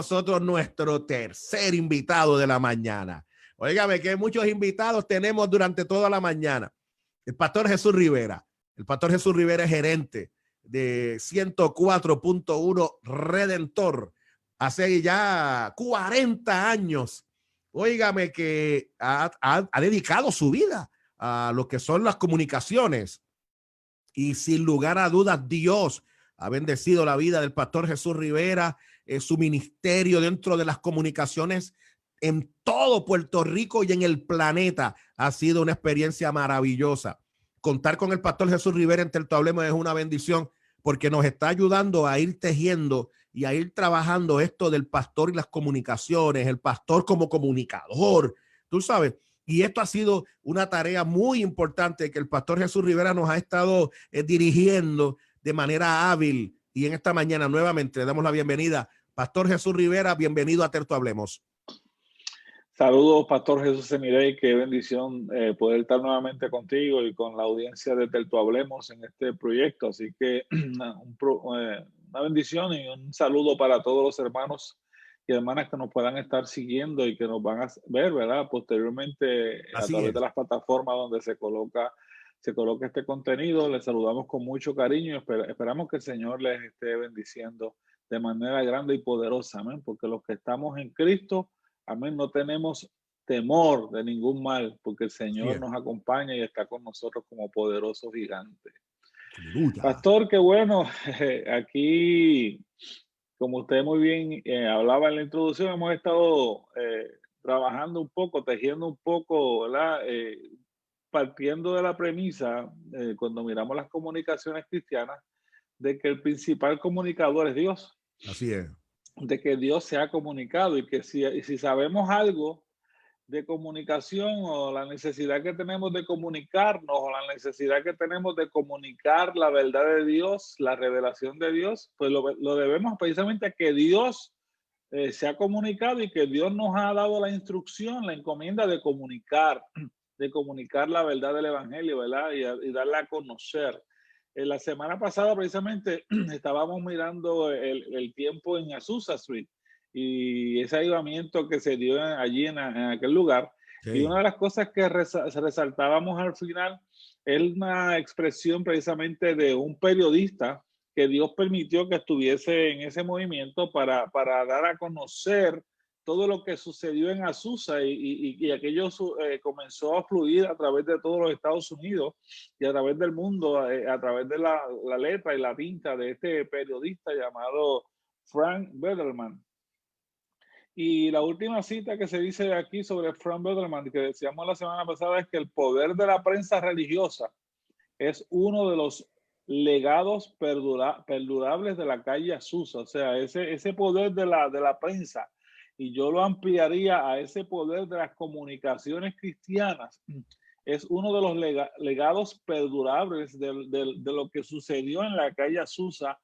nosotros nuestro tercer invitado de la mañana. Óigame, que muchos invitados tenemos durante toda la mañana. El pastor Jesús Rivera. El pastor Jesús Rivera es gerente de 104.1 Redentor. Hace ya 40 años. Óigame, que ha dedicado su vida a lo que son las comunicaciones. Y sin lugar a dudas, Dios ha bendecido la vida del pastor Jesús Rivera, su ministerio dentro de las comunicaciones en todo Puerto Rico y en el planeta. Ha sido una experiencia maravillosa. Contar con el pastor Jesús Rivera en Terto Hablemos es una bendición, porque nos está ayudando a ir tejiendo y a ir trabajando esto del pastor y las comunicaciones, el pastor como comunicador, tú sabes. Y esto ha sido una tarea muy importante que el pastor Jesús Rivera nos ha estado dirigiendo de manera hábil. Y en esta mañana nuevamente le damos la bienvenida. Pastor Jesús Rivera, bienvenido a Terto Hablemos. Saludos, Pastor Jesús Semirey. Qué bendición poder estar nuevamente contigo y con la audiencia de Terto Hablemos en este proyecto. Así que una bendición y un saludo para todos los hermanos y hermanas que nos puedan estar siguiendo y que nos van a ver, ¿verdad? Posteriormente a través de las plataformas donde se coloca este contenido. Les saludamos con mucho cariño y esperamos que el Señor les esté bendiciendo de manera grande y poderosa, amén, porque los que estamos en Cristo, amén, no tenemos temor de ningún mal, porque el Señor nos acompaña y está con nosotros como poderoso gigante. Aleluya. Pastor, qué bueno, aquí, como usted muy bien hablaba en la introducción, hemos estado trabajando un poco, tejiendo un poco, ¿verdad? Partiendo de la premisa, cuando miramos las comunicaciones cristianas, de que el principal comunicador es Dios. Así es. De que Dios se ha comunicado y que si sabemos algo de comunicación o la necesidad que tenemos de comunicarnos o la necesidad que tenemos de comunicar la verdad de Dios, la revelación de Dios, pues lo debemos precisamente a que Dios se ha comunicado y que Dios nos ha dado la instrucción, la encomienda de comunicar la verdad del Evangelio, ¿verdad? Y darla a conocer. La semana pasada precisamente estábamos mirando el tiempo en Azusa Street y ese avivamiento que se dio allí en aquel lugar. Sí. Y una de las cosas que resaltábamos al final es una expresión precisamente de un periodista que Dios permitió que estuviese en ese movimiento para dar a conocer todo lo que sucedió en Azusa y aquello comenzó a fluir a través de todos los Estados Unidos y a través del mundo, a través de la letra y la tinta de este periodista llamado Frank Bederman. Y la última cita que se dice aquí sobre Frank Bederman, que decíamos la semana pasada, es que el poder de la prensa religiosa es uno de los legados perdurables de la calle Azusa. O sea, ese poder de la prensa, y yo lo ampliaría a ese poder de las comunicaciones cristianas, es uno de los legados perdurables de lo que sucedió en la calle Azusa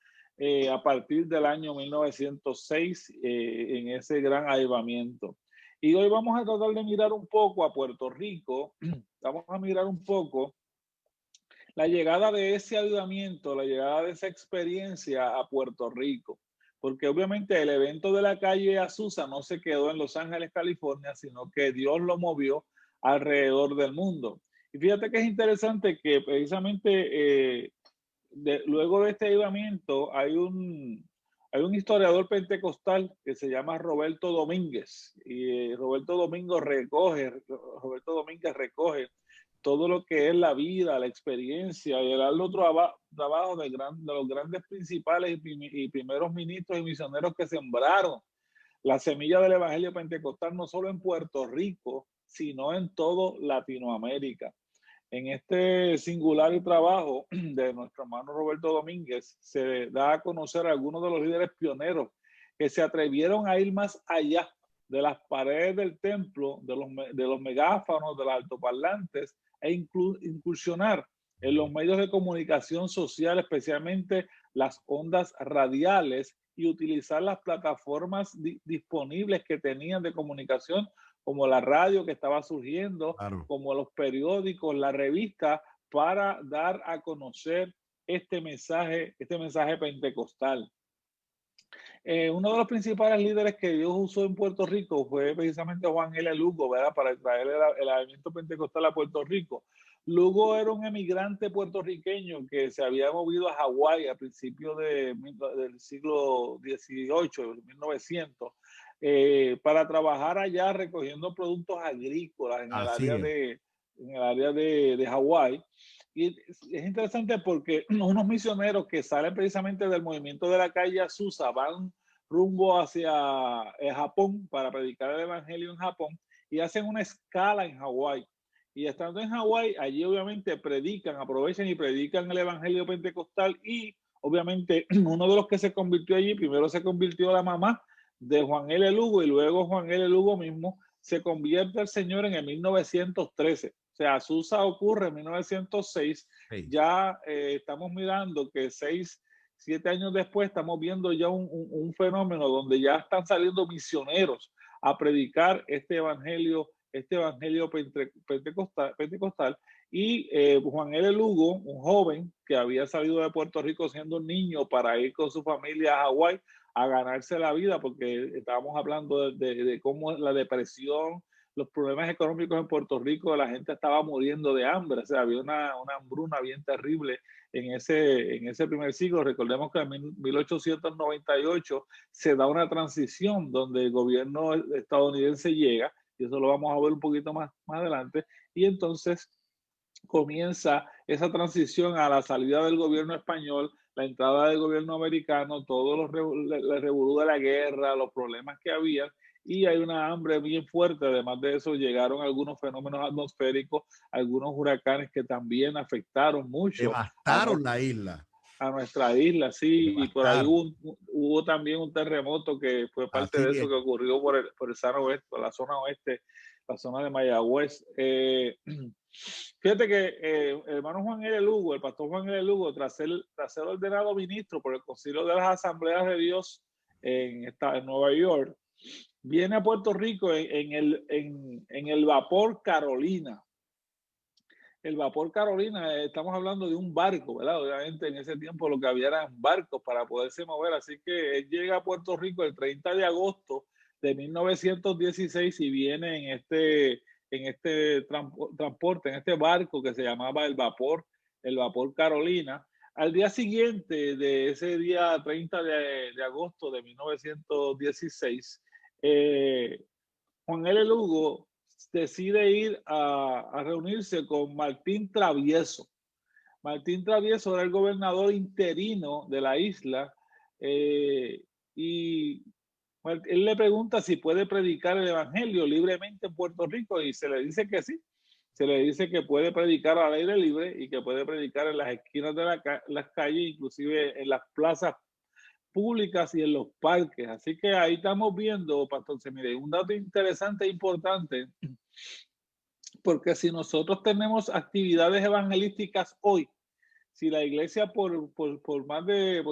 a partir del año 1906 en ese gran avivamiento. Y hoy vamos a tratar de mirar un poco a Puerto Rico, vamos a mirar un poco la llegada de ese avivamiento, la llegada de esa experiencia a Puerto Rico. Porque obviamente el evento de la calle Azusa no se quedó en Los Ángeles, California, sino que Dios lo movió alrededor del mundo. Y fíjate que es interesante que precisamente luego de este avivamiento hay un historiador pentecostal que se llama Roberto Domínguez. Y Roberto Domínguez recoge todo lo que es la vida, la experiencia y el otro trabajo de los grandes principales y primeros ministros y misioneros que sembraron la semilla del evangelio pentecostal no solo en Puerto Rico, sino en todo Latinoamérica. En este singular trabajo de nuestro hermano Roberto Domínguez se da a conocer a algunos de los líderes pioneros que se atrevieron a ir más allá de las paredes del templo, de los megáfonos, de los altoparlantes, e incursionar en los medios de comunicación social, especialmente las ondas radiales, y utilizar las plataformas disponibles que tenían de comunicación, como la radio que estaba surgiendo, claro, como los periódicos, la revista, para dar a conocer este mensaje pentecostal. Uno de los principales líderes que Dios usó en Puerto Rico fue precisamente Juan L. Lugo, ¿verdad? Para traer el avivamiento pentecostal a Puerto Rico. Lugo era un emigrante puertorriqueño que se había movido a Hawái a principios del siglo XVIII, 1900, para trabajar allá recogiendo productos agrícolas en Así es. el área de Hawái. Y es interesante porque unos misioneros que salen precisamente del movimiento de la calle Azusa van rumbo hacia Japón para predicar el evangelio en Japón y hacen una escala en Hawái. Y estando en Hawái, allí obviamente predican, aprovechan y predican el evangelio pentecostal y obviamente uno de los que se convirtió allí, primero se convirtió la mamá de Juan L. Lugo y luego Juan L. Lugo mismo se convierte al Señor en el 1913. O sea, Azusa ocurre en 1906. Sí. Ya estamos mirando que 7 años después estamos viendo ya un fenómeno donde ya están saliendo misioneros a predicar este evangelio pentecostal. Y Juan L. Lugo, un joven que había salido de Puerto Rico siendo un niño para ir con su familia a Hawái a ganarse la vida, porque estábamos hablando de cómo la depresión, los problemas económicos en Puerto Rico, la gente estaba muriendo de hambre, o sea, había una hambruna bien terrible en ese primer siglo. Recordemos que en 1898 se da una transición donde el gobierno estadounidense llega, y eso lo vamos a ver un poquito más adelante, y entonces comienza esa transición a la salida del gobierno español, la entrada del gobierno americano, todos los revolú de la guerra, los problemas que había, y hay una hambre bien fuerte. Además de eso, llegaron algunos fenómenos atmosféricos, algunos huracanes que también afectaron mucho Devastaron la isla. a nuestra isla, sí, y por ahí Devastaron. hubo también un terremoto que fue parte Así de eso es. que ocurrió por el Sano Oeste, por la zona oeste, la zona de Mayagüez. Fíjate que el hermano Juan L. Lugo, el pastor Juan L. Lugo, tras ser ordenado ministro por el Concilio de las Asambleas de Dios en Nueva York, viene a Puerto Rico en el vapor Carolina. El vapor Carolina, estamos hablando de un barco, ¿verdad? Obviamente en ese tiempo lo que había eran barcos para poderse mover, así que él llega a Puerto Rico el 30 de agosto de 1916 y viene en este transporte, en este barco que se llamaba el vapor Carolina. Al día siguiente de ese día 30 de agosto de 1916, Juan L. Lugo decide ir a reunirse con Martín Travieso. Martín Travieso era el gobernador interino de la isla y él le pregunta si puede predicar el evangelio libremente en Puerto Rico y se le dice que sí. Se le dice que puede predicar al aire libre y que puede predicar en las esquinas de las calles, inclusive en las plazas públicas y en los parques. Así que ahí estamos viendo, Pastor Semire, un dato interesante e importante, porque si nosotros tenemos actividades evangelísticas hoy, si la iglesia por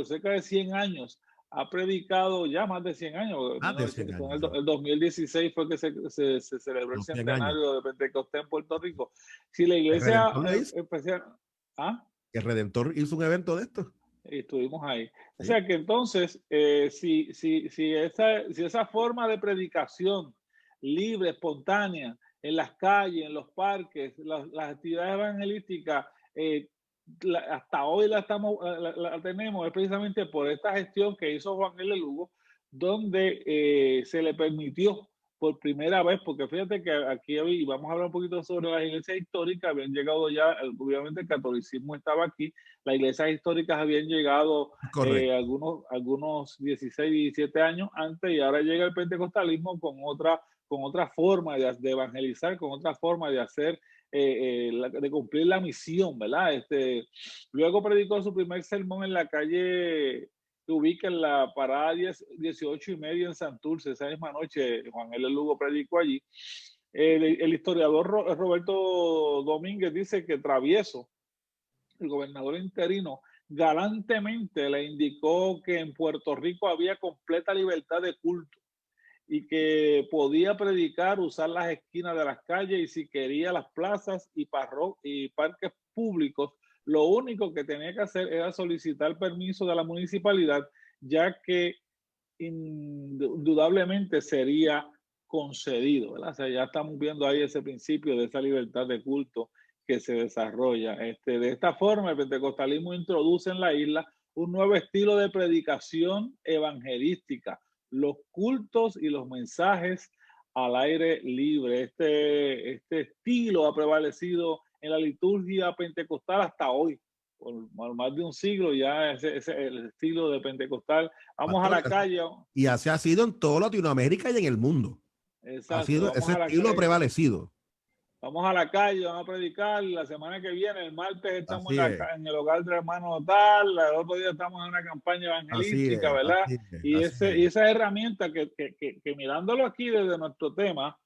cerca de 100 años ha predicado ya más de 100 años, Más de 100 años. el 2016 fue que se celebró el centenario de Pentecostés en Puerto Rico. Si la iglesia especial... ¿Ah? El Redentor hizo un evento de esto. Y estuvimos ahí. Sí. O sea que entonces, si esa forma de predicación libre, espontánea, en las calles, en los parques, las actividades evangelísticas, hasta hoy la tenemos, es precisamente por esta gestión que hizo Juan L. Lugo, donde se le permitió por primera vez, porque fíjate que aquí y vamos a hablar un poquito sobre las iglesias históricas, habían llegado ya, obviamente el catolicismo estaba aquí, las iglesias históricas habían llegado algunos 16, 17 años antes, y ahora llega el pentecostalismo con otra forma de evangelizar, con otra forma de hacer, de cumplir la misión, ¿verdad? Luego predicó su primer sermón en la calle que ubica en la parada 18 y medio en Santurce. Esa misma noche Juan L. Lugo predicó allí. El historiador Roberto Domínguez dice que Travieso, el gobernador interino, galantemente le indicó que en Puerto Rico había completa libertad de culto y que podía predicar, usar las esquinas de las calles y si quería las plazas y parques públicos. Lo único que tenía que hacer era solicitar permiso de la municipalidad, ya que indudablemente sería concedido, ¿verdad? O sea, ya estamos viendo ahí ese principio de esa libertad de culto que se desarrolla. De esta forma, el pentecostalismo introduce en la isla un nuevo estilo de predicación evangelística, los cultos y los mensajes al aire libre. Este estilo ha prevalecido en la liturgia pentecostal hasta hoy. Por más de un siglo ya ese el estilo de pentecostal. Vamos a Pastor, la calle. y así ha sido en toda Latinoamérica y en el mundo. Ha Exacto, sido vamos ese a la estilo calle. prevalecido. Vamos a la calle, vamos a predicar. La semana que viene, el martes, estamos Así es, en el hogar del hermano tal. El otro día estamos en una campaña así evangelística, es, ¿verdad? así es, Y, así y es. esa herramienta que mirándolo aquí desde nuestro tema,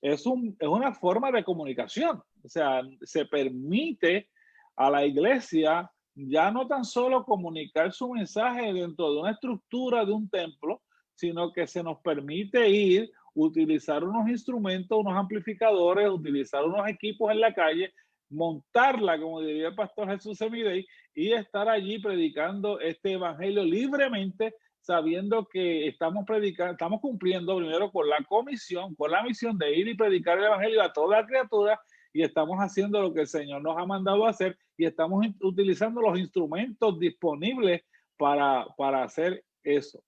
es una forma de comunicación. O sea, se permite a la iglesia ya no tan solo comunicar su mensaje dentro de una estructura de un templo, sino que se nos permite ir, utilizar unos instrumentos, unos amplificadores, utilizar unos equipos en la calle, montarla, como diría el pastor Jesús Semidey, y estar allí predicando este evangelio libremente, sabiendo que estamos predicando, estamos cumpliendo primero con la comisión, con la misión de ir y predicar el evangelio a toda criatura, y estamos haciendo lo que el Señor nos ha mandado a hacer, y estamos utilizando los instrumentos disponibles para hacer eso.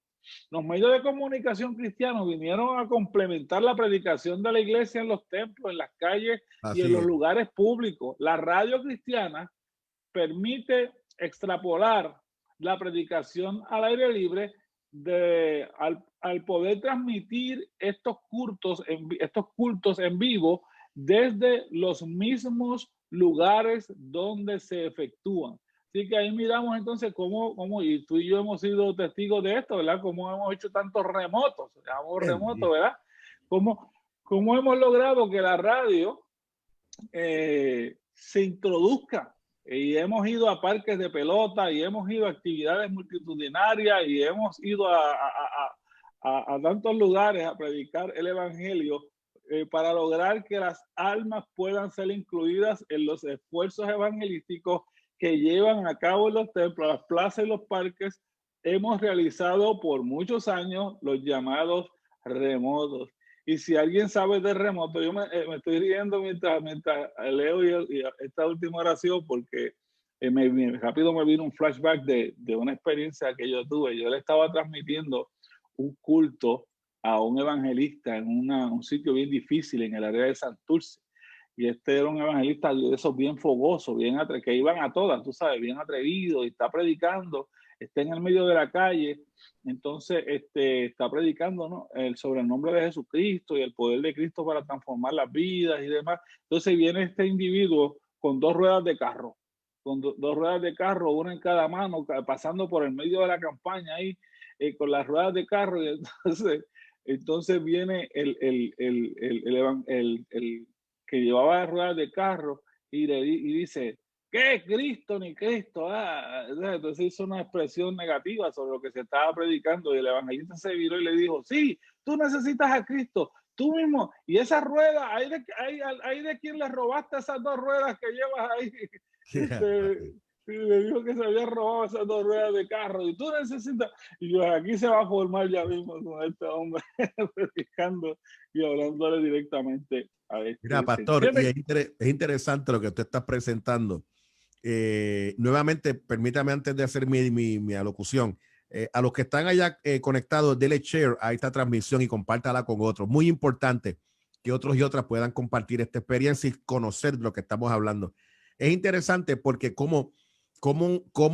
Los medios de comunicación cristianos vinieron a complementar la predicación de la iglesia en los templos, en las calles y en Así los es. lugares públicos. La radio cristiana permite extrapolar la predicación al aire libre al poder transmitir estos cultos en vivo desde los mismos lugares donde se efectúan. Así que ahí miramos entonces cómo, y tú y yo hemos sido testigos de esto, ¿verdad? Cómo hemos hecho tantos remotos, ¿verdad? Cómo hemos logrado que la radio se introduzca, y hemos ido a parques de pelota y hemos ido a actividades multitudinarias y hemos ido a tantos lugares a predicar el evangelio para lograr que las almas puedan ser incluidas en los esfuerzos evangelísticos que llevan a cabo en los templos, las plazas y los parques. Hemos realizado por muchos años los llamados remotos. Y si alguien sabe de remoto, yo me estoy riendo mientras leo esta última oración, porque rápido me vino un flashback de una experiencia que yo tuve. Yo le estaba transmitiendo un culto a un evangelista en un sitio bien difícil en el área de Santurce. Y era un evangelista de esos bien fogosos, que iban a todas, tú sabes, bien atrevido, y está predicando, está en el medio de la calle. Entonces está predicando, ¿no? Sobre el nombre de Jesucristo y el poder de Cristo para transformar las vidas y demás. Entonces viene este individuo con dos ruedas de carro, una en cada mano, pasando por el medio de la campaña ahí, con las ruedas de carro. Y entonces viene el que llevaba las ruedas de carro y dice: ¿qué Cristo ni Cristo? Entonces hizo una expresión negativa sobre lo que se estaba predicando, y el evangelista se viró y le dijo: sí, tú necesitas a Cristo, tú mismo, y esas ruedas, hay de quien le robaste esas dos ruedas que llevas ahí. Y le dijo que se había robado esas dos ruedas de carro, y tú necesitas. Y yo, aquí se va a formar ya mismo con este hombre predicando y hablándole directamente a Mira, este señor. pastor, y es interesante lo que usted está presentando. Nuevamente, permítame antes de hacer mi alocución, a los que están allá conectados, denle share a esta transmisión y compártala con otros. Muy importante que otros y otras puedan compartir esta experiencia y conocer lo que estamos hablando. Es interesante porque como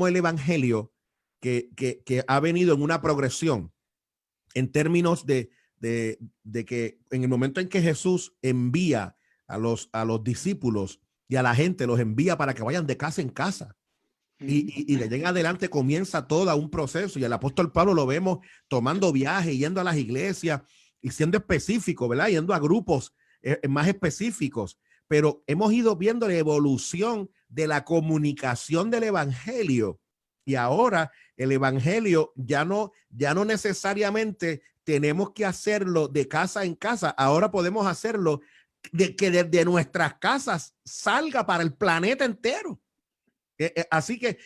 el evangelio que ha venido en una progresión en términos de que en el momento en que Jesús envía a los discípulos y a la gente, los envía para que vayan de casa en casa. Y de allá en adelante comienza todo un proceso, y el apóstol Pablo lo vemos tomando viajes, yendo a las iglesias y siendo específico, ¿verdad? Yendo a grupos más específicos. Pero hemos ido viendo la evolución de la comunicación del evangelio, y ahora el evangelio ya no necesariamente tenemos que hacerlo de casa en casa. Ahora podemos hacerlo de que desde nuestras casas salga para el planeta entero. Así que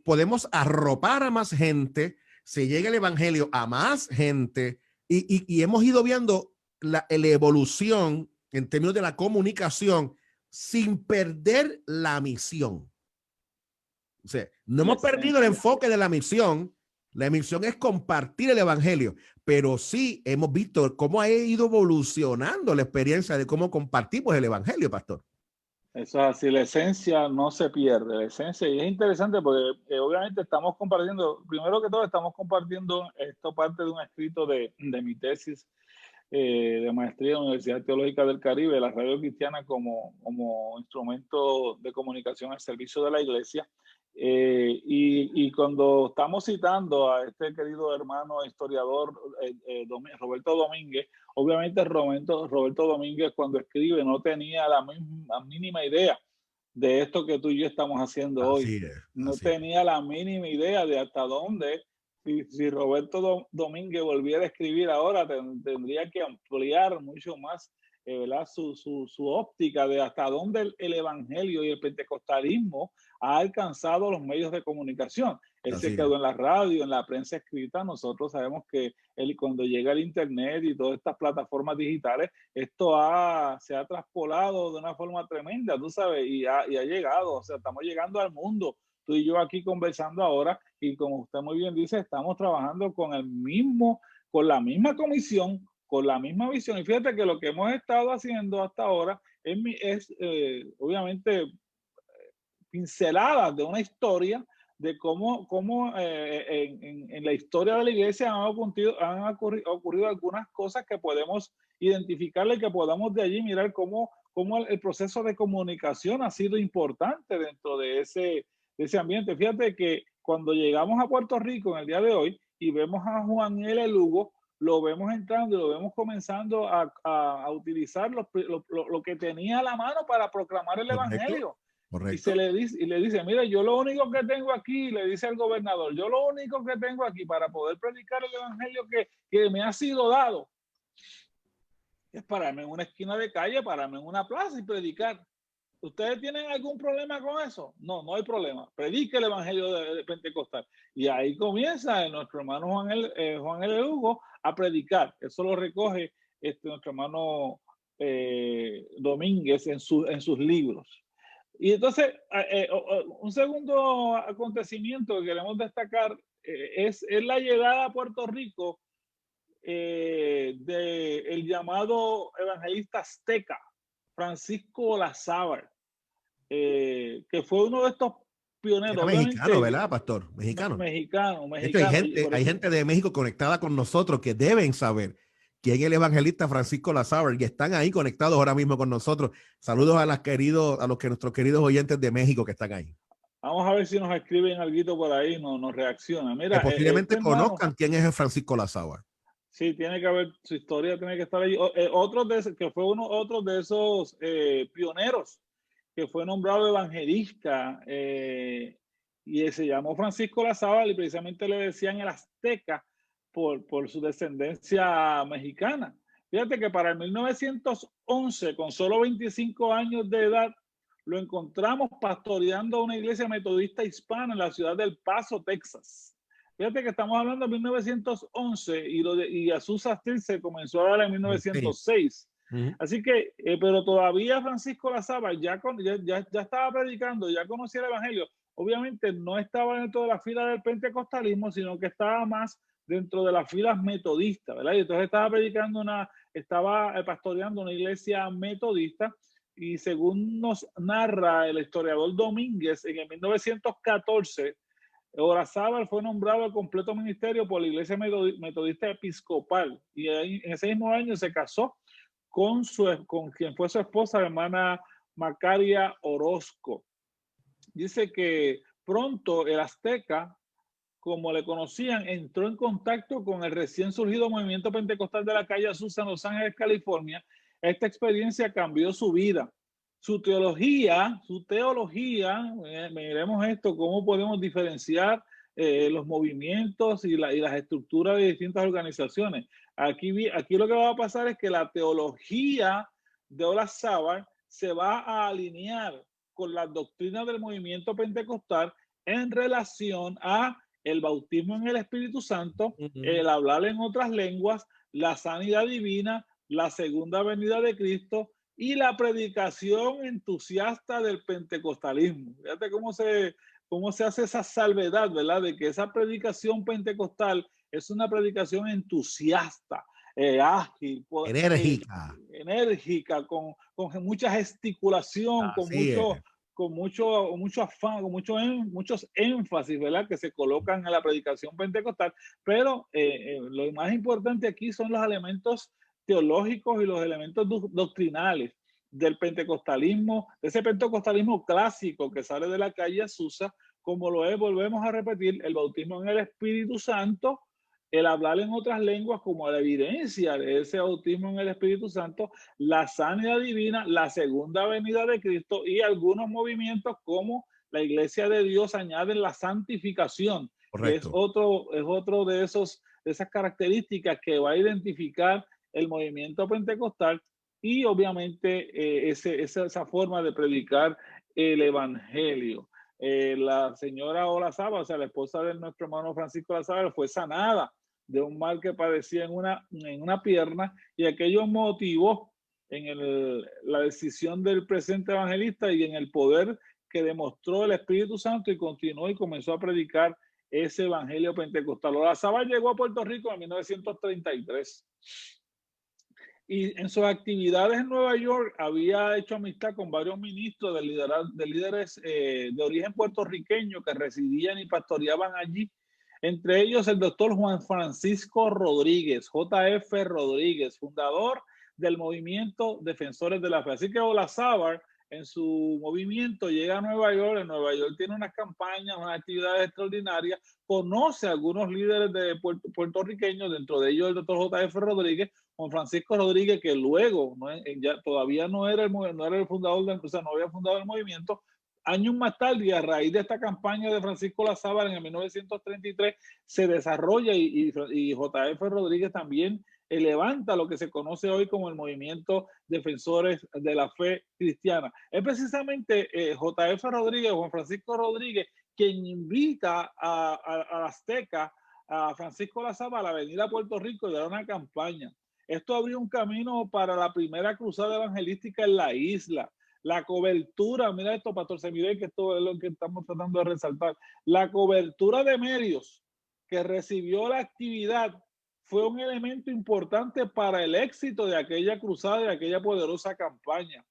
podemos arropar a más gente, se llegue el evangelio a más gente y hemos ido viendo la evolución en términos de la comunicación sin perder la misión. O sea, no hemos perdido el enfoque de la misión. La misión es compartir el evangelio, pero sí hemos visto cómo ha ido evolucionando la experiencia de cómo compartimos el evangelio, pastor. Eso es así, la esencia no se pierde, la esencia, y es interesante porque obviamente estamos compartiendo, primero que todo estamos compartiendo esto parte de un escrito de mi tesis de maestría en la Universidad Teológica del Caribe, la radio cristiana como instrumento de comunicación al servicio de la iglesia. Y cuando estamos citando a este querido hermano historiador Roberto Domínguez, obviamente Roberto Domínguez cuando escribe no tenía la mínima idea de esto que tú y yo estamos haciendo hoy. No tenía la mínima idea de hasta dónde, si Roberto Domínguez volviera a escribir ahora, tendría que ampliar mucho más ¿verdad? Su óptica de hasta dónde el evangelio y el pentecostalismo ha alcanzado los medios de comunicación. Él se quedó en la radio, en la prensa escrita. Nosotros sabemos que cuando llega el internet y todas estas plataformas digitales, esto se ha traspolado de una forma tremenda, tú sabes, y ha llegado, o sea, estamos llegando al mundo. Tú y yo aquí conversando ahora, y como usted muy bien dice, estamos trabajando con la misma comisión, con la misma visión. Y fíjate que lo que hemos estado haciendo hasta ahora es obviamente pinceladas de una historia de cómo en la historia de la iglesia han ocurrido algunas cosas que podemos identificarle, que podamos de allí mirar cómo el proceso de comunicación ha sido importante dentro de ese ambiente. Fíjate que cuando llegamos a Puerto Rico en el día de hoy y vemos a Juan L. Lugo, lo vemos entrando y lo vemos comenzando a utilizar lo que tenía a la mano para proclamar el evangelio. Correcto. Y le dice, mira, yo lo único que tengo aquí, le dice al gobernador, yo lo único que tengo aquí para poder predicar el evangelio que me ha sido dado es pararme en una esquina de calle, pararme en una plaza y predicar. ¿Ustedes tienen algún problema con eso? No, no hay problema. Predique el evangelio de Pentecostal. Y ahí comienza nuestro hermano Juan L. Lugo a predicar. Eso lo recoge nuestro hermano Domínguez en sus libros. Y entonces, un segundo acontecimiento que queremos destacar es la llegada a Puerto Rico del llamado evangelista azteca, Francisco Olazábal, que fue uno de estos pioneros. Era mexicano, ¿verdad, pastor? Mexicano. Mexicano. Hay gente de México conectada con nosotros que deben saber quién es el evangelista Francisco Olazábal y están ahí conectados ahora mismo con nosotros. Saludos a nuestros queridos oyentes de México que están ahí. Vamos a ver si nos escriben algo por ahí, nos reaccionan. Mira, que posiblemente conozcan quién es el Francisco Olazábal. Sí, tiene que haber, su historia tiene que estar ahí. Otro de esos pioneros que fue nombrado evangelista y se llamó Francisco Olazábal y precisamente le decían el azteca por su descendencia mexicana. Fíjate que para el 1911, con solo 25 años de edad, lo encontramos pastoreando una iglesia metodista hispana en la ciudad del Paso, Texas. Fíjate que estamos hablando de 1911 y Azusa Street se comenzó a dar en 1906. Así que, pero todavía Francisco Olazábal ya estaba predicando, ya conocía el evangelio. Obviamente no estaba dentro de la fila del pentecostalismo, sino que estaba más dentro de las filas metodistas, ¿verdad? Y entonces estaba pastoreando una iglesia metodista. Y según nos narra el historiador Domínguez, en el 1914, Olazábal fue nombrado al completo ministerio por la Iglesia Metodista Episcopal y en ese mismo año se casó con quien fue su esposa, la hermana Macaria Orozco. Dice que pronto el azteca, como le conocían, entró en contacto con el recién surgido movimiento pentecostal de la calle Azusa en Los Ángeles, California. Esta experiencia cambió su vida. Su teología, miremos esto, cómo podemos diferenciar los movimientos y las estructuras de distintas organizaciones. Aquí lo que va a pasar es que la teología de Olazábal se va a alinear con las doctrinas del movimiento pentecostal en relación a el bautismo en el Espíritu Santo, Ujú. el hablar en otras lenguas, la sanidad divina, la segunda venida de Cristo y la predicación entusiasta del pentecostalismo. Fíjate cómo se hace esa salvedad, ¿verdad? De que esa predicación pentecostal es una predicación entusiasta, ágil, Enérgica. enérgica, con mucha gesticulación, Así es. con mucho afán, con muchos énfasis, ¿verdad? Que se colocan en la predicación pentecostal. Pero lo más importante aquí son los elementos teológicos y los elementos doctrinales del pentecostalismo, de ese pentecostalismo clásico que sale de la calle Azusa, como lo es, volvemos a repetir, el bautismo en el Espíritu Santo, el hablar en otras lenguas como la evidencia de ese bautismo en el Espíritu Santo, la sanidad divina, la segunda venida de Cristo y algunos movimientos como la Iglesia de Dios añaden la santificación, que Correcto. es otro de esas características que va a identificar el movimiento pentecostal y obviamente esa forma de predicar el evangelio. La señora Olazábal, o sea, la esposa de nuestro hermano Francisco Olazábal, fue sanada de un mal que padecía en una pierna y aquello motivó la decisión del presente evangelista y en el poder que demostró el Espíritu Santo y continuó y comenzó a predicar ese evangelio pentecostal. Olazábal llegó a Puerto Rico en 1933 y en sus actividades en Nueva York había hecho amistad con varios ministros de líderes de origen puertorriqueño que residían y pastoreaban allí. Entre ellos el doctor Juan Francisco Rodríguez, JF Rodríguez, fundador del movimiento Defensores de la Fe. Así que Olazábal en su movimiento llega a Nueva York, en Nueva York tiene unas campañas, unas actividades extraordinarias, conoce a algunos líderes de puertorriqueños, dentro de ellos el doctor JF Rodríguez, Juan Francisco Rodríguez, que luego ya todavía no era el fundador, o sea, no había fundado el movimiento. Años más tarde, y a raíz de esta campaña de Francisco Olazábal en el 1933, se desarrolla y JF Rodríguez también levanta lo que se conoce hoy como el movimiento Defensores de la Fe Cristiana. Es precisamente JF Rodríguez, Juan Francisco Rodríguez, quien invita a Azteca, a Francisco Olazábal, a venir a Puerto Rico y dar una campaña. Esto abrió un camino para la primera cruzada evangelística en la isla. La cobertura, mira esto, Pastor Semidey, que esto es lo que estamos tratando de resaltar. La cobertura de medios que recibió la actividad fue un elemento importante para el éxito de aquella cruzada, de aquella poderosa campaña.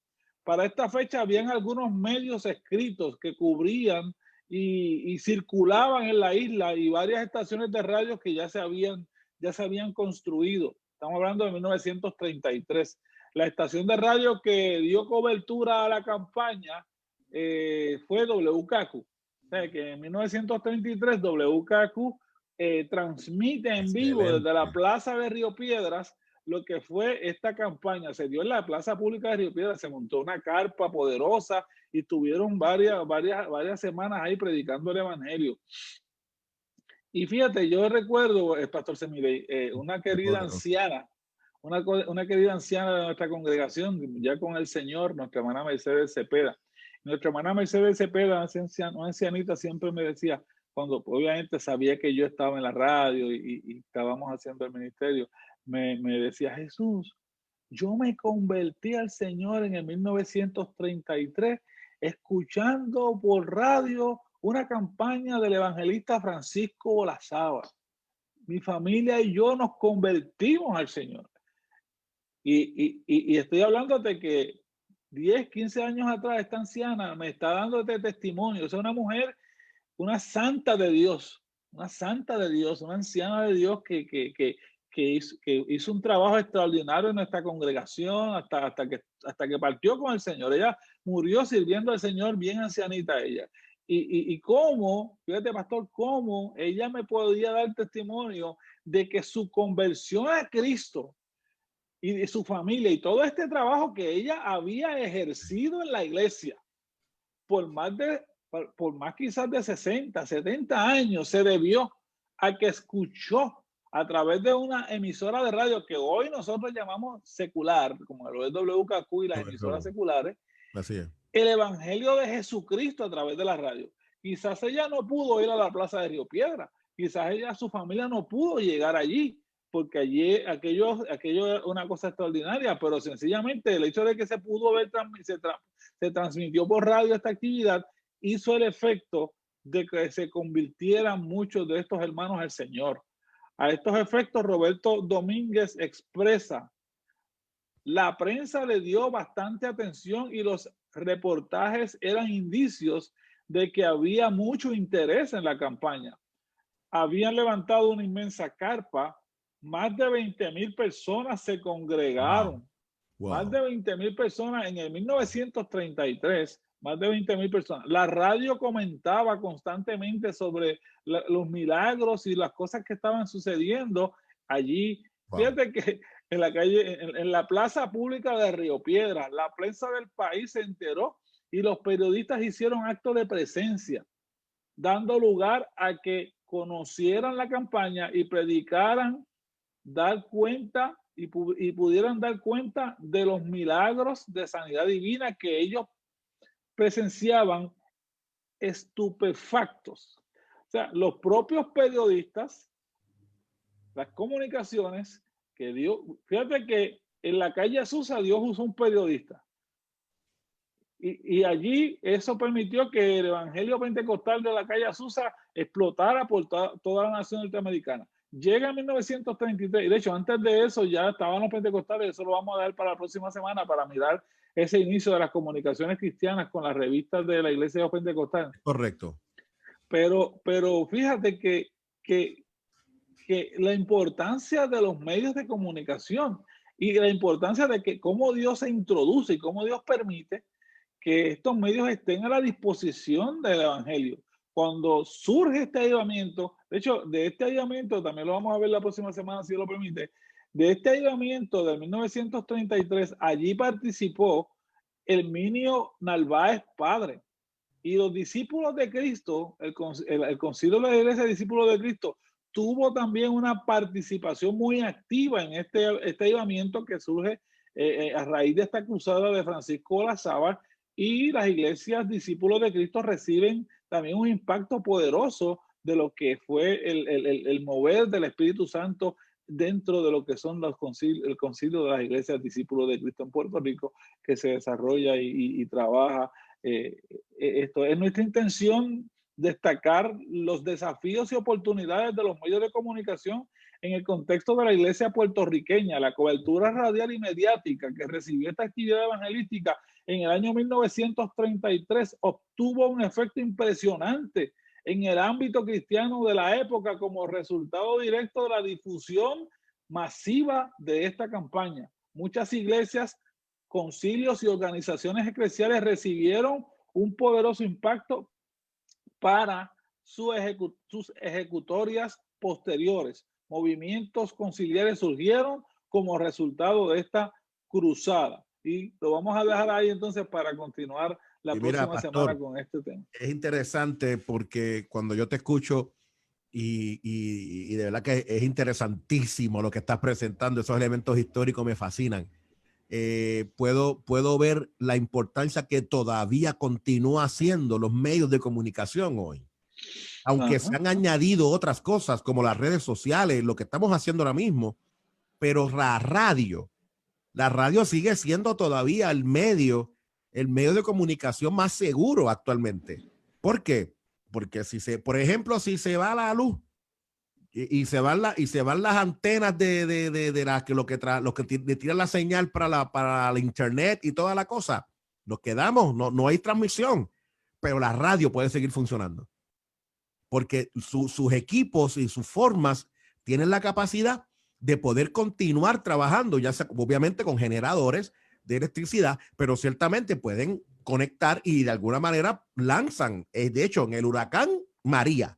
Para esta fecha habían algunos medios escritos que cubrían y circulaban en la isla y varias estaciones de radio que ya se habían construido. Estamos hablando de 1933. La estación de radio que dio cobertura a la campaña fue WKQ. O sea que en 1933 WKQ transmite en vivo desde la plaza de Río Piedras lo que fue esta campaña. Se dio en la plaza pública de Río Piedras, se montó una carpa poderosa y tuvieron varias semanas ahí predicando el evangelio. Y fíjate, yo recuerdo, Pastor Semidey, una querida anciana de nuestra congregación, ya con el Señor, nuestra hermana Mercedes Cepeda. Nuestra hermana Mercedes Cepeda, una ancianita, siempre me decía, cuando obviamente sabía que yo estaba en la radio y estábamos haciendo el ministerio, me decía, Jesús, yo me convertí al Señor en el 1933 escuchando por radio una campaña del evangelista Francisco Olazábal. Mi familia y yo nos convertimos al Señor. Y estoy hablando de que 10, 15 años atrás esta anciana me está dando este testimonio. Es una mujer, una santa de Dios, una anciana de Dios que hizo un trabajo extraordinario en nuestra congregación hasta que partió con el Señor. Ella murió sirviendo al Señor, bien ancianita ella. Y cómo, fíjate, pastor, cómo ella me podía dar testimonio de que su conversión a Cristo y de su familia y todo este trabajo que ella había ejercido en la iglesia por más quizás de 60, 70 años se debió a que escuchó a través de una emisora de radio que hoy nosotros llamamos secular, como lo es WKQ y las emisoras seculares, así es, el evangelio de Jesucristo a través de la radio. Quizás ella no pudo ir a la plaza de Río Piedra, quizás ella, su familia no pudo llegar allí, porque allí aquello es una cosa extraordinaria, pero sencillamente el hecho de que se pudo ver, se transmitió por radio esta actividad, hizo el efecto de que se convirtieran muchos de estos hermanos al Señor. A estos efectos, Roberto Domínguez expresa: la prensa le dio bastante atención y los reportajes eran indicios de que había mucho interés en la campaña. Habían levantado una inmensa carpa, más de 20,000 personas se congregaron. Wow. Más de 20,000 personas en el 1933, más de 20,000 personas. La radio comentaba constantemente sobre los milagros y las cosas que estaban sucediendo allí. Wow. Fíjate que en la calle, en la plaza pública de Río Piedras, la prensa del país se enteró y los periodistas hicieron acto de presencia, dando lugar a que conocieran la campaña y predicaran, dar cuenta y pudieran dar cuenta de los milagros de sanidad divina que ellos presenciaban estupefactos. O sea, los propios periodistas, las comunicaciones que Dios, fíjate que en la calle Azusa Dios usó un periodista. Y allí eso permitió que el evangelio pentecostal de la calle Azusa explotara por toda la nación norteamericana. Llega en 1933, y de hecho antes de eso ya estaban los pentecostales, eso lo vamos a dar para la próxima semana para mirar ese inicio de las comunicaciones cristianas con las revistas de la iglesia pentecostal. Correcto. Pero fíjate que la importancia de los medios de comunicación y la importancia de que cómo Dios se introduce y cómo Dios permite que estos medios estén a la disposición del evangelio. Cuando surge este avivamiento, de hecho, de este avivamiento, también lo vamos a ver la próxima semana, si Dios lo permite, de este avivamiento de 1933, allí participó Herminio Narváez Padre. Y los discípulos de Cristo, el concilio de la iglesia de discípulos de Cristo, tuvo también una participación muy activa en este avivamiento que surge a raíz de esta cruzada de Francisco Olazábal. Y las iglesias discípulos de Cristo reciben también un impacto poderoso de lo que fue el mover del Espíritu Santo dentro de lo que son el concilio de las iglesias discípulos de Cristo en Puerto Rico, que se desarrolla y trabaja. Esto es nuestra intención, destacar los desafíos y oportunidades de los medios de comunicación en el contexto de la iglesia puertorriqueña. La cobertura radial y mediática que recibió esta actividad evangelística en el año 1933 obtuvo un efecto impresionante en el ámbito cristiano de la época como resultado directo de la difusión masiva de esta campaña. Muchas iglesias, concilios y organizaciones eclesiales recibieron un poderoso impacto para sus ejecutorias posteriores. Movimientos conciliares surgieron como resultado de esta cruzada. Y lo vamos a dejar ahí entonces para continuar la próxima semana con este tema. Es interesante porque cuando yo te escucho y de verdad que es interesantísimo lo que estás presentando, esos elementos históricos me fascinan. Puedo ver la importancia que todavía continúa haciendo los medios de comunicación hoy. Aunque se han añadido otras cosas como las redes sociales, lo que estamos haciendo ahora mismo, pero la radio sigue siendo todavía el medio de comunicación más seguro actualmente. ¿Por qué? Porque por ejemplo, si se va la luz y se van las antenas de lo que tiran la señal para la internet y toda la cosa, nos quedamos, no hay transmisión, pero la radio puede seguir funcionando. Porque sus equipos y sus formas tienen la capacidad de poder continuar trabajando, ya sea obviamente con generadores de electricidad, pero ciertamente pueden conectar y de alguna manera lanzan. De hecho, en el huracán María,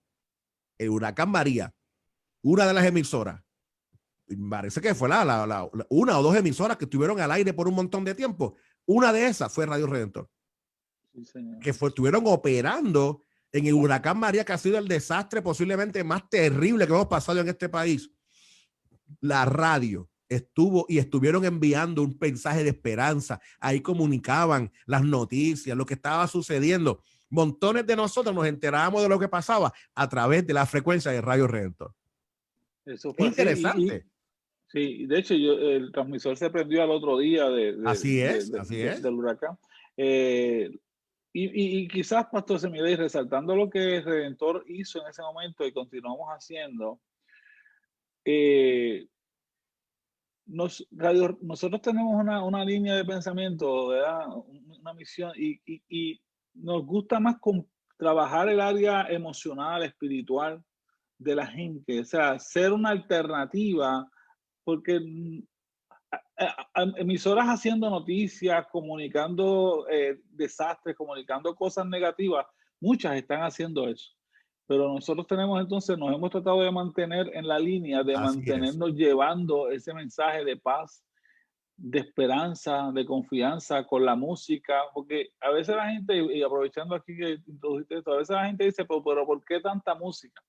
una de las emisoras, parece que fue una o dos emisoras que estuvieron al aire por un montón de tiempo. Una de esas fue Radio Redentor, sí, que estuvieron operando en el huracán María, que ha sido el desastre posiblemente más terrible que hemos pasado en este país. La radio estuvieron enviando un mensaje de esperanza. Ahí comunicaban las noticias, lo que estaba sucediendo. montones de nosotros nos enterábamos de lo que pasaba a través de la frecuencia de Radio Redentor. Eso fue interesante. Sí, de hecho, el transmisor se prendió al otro día así es. Del huracán. Y quizás, Pastor Semidey, resaltando lo que el Redentor hizo en ese momento y continuamos haciendo, nosotros tenemos una línea de pensamiento, ¿verdad? Una misión, y nos gusta más trabajar el área emocional, espiritual de la gente, o sea, ser una alternativa, porque emisoras haciendo noticias, comunicando desastres, comunicando cosas negativas, muchas están haciendo eso. Pero nosotros nos hemos tratado de mantener en la línea, de mantenernos llevando ese mensaje de paz, de esperanza, de confianza con la música, porque a veces la gente, y aprovechando aquí que introdujiste esto, a veces la gente dice, pero ¿por qué tanta música?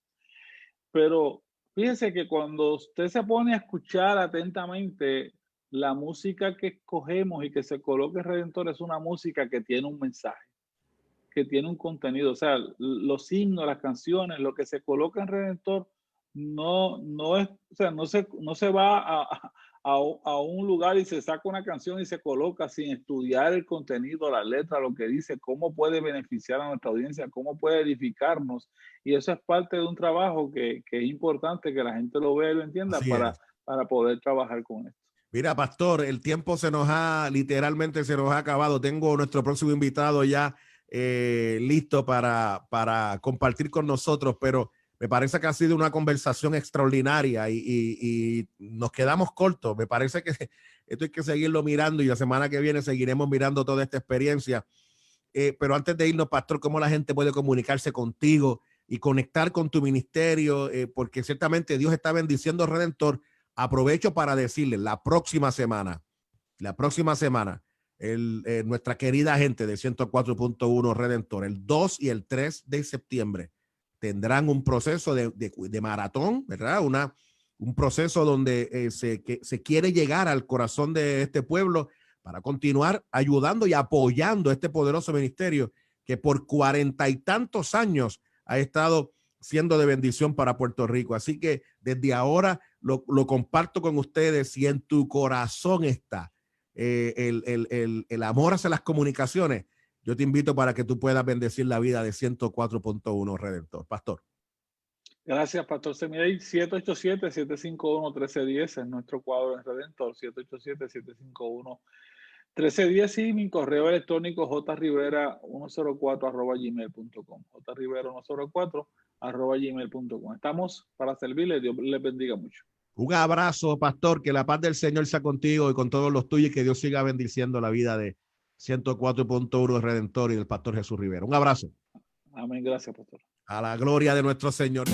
Pero fíjese que cuando usted se pone a escuchar atentamente la música que escogemos y que se coloque en Redentor, es una música que tiene un mensaje, que tiene un contenido. O sea, los himnos, las canciones, lo que se coloca en Redentor no es, o sea, no se va a un lugar y se saca una canción y se coloca sin estudiar el contenido, la letra, lo que dice, cómo puede beneficiar a nuestra audiencia, cómo puede edificarnos. Y eso es parte de un trabajo que es importante que la gente lo vea y lo entienda para poder trabajar con esto. Mira, pastor, el tiempo literalmente se nos ha acabado. Tengo nuestro próximo invitado ya listo para compartir con nosotros, pero me parece que ha sido una conversación extraordinaria y nos quedamos cortos. Me parece que esto hay que seguirlo mirando y la semana que viene seguiremos mirando toda esta experiencia. Pero antes de irnos, pastor, ¿cómo la gente puede comunicarse contigo y conectar con tu ministerio? Porque ciertamente Dios está bendiciendo Redentor. Aprovecho para decirles, la próxima semana, nuestra querida gente de 104.1 Redentor, el 2 y el 3 de septiembre, tendrán un proceso de maratón, ¿verdad? Un proceso donde se quiere llegar al corazón de este pueblo para continuar ayudando y apoyando este poderoso ministerio que por 40 y tantos años ha estado siendo de bendición para Puerto Rico. Así que desde ahora lo comparto con ustedes. Si en tu corazón está el amor hacia las comunicaciones, yo te invito para que tú puedas bendecir la vida de 104.1 Redentor. Pastor. Gracias, Pastor Semidey. 787-751-1310 es nuestro cuadro en Redentor. 787-751-1310 y mi correo electrónico jrivera104@gmail.com. jrivera104@gmail.com. Estamos para servirle. Dios les bendiga mucho. Un abrazo, pastor. Que la paz del Señor sea contigo y con todos los tuyos y que Dios siga bendiciendo la vida de 104.1 Redentor y del pastor Jesús Rivera. Un abrazo. Amén. Gracias, pastor. A la gloria de nuestro Señor.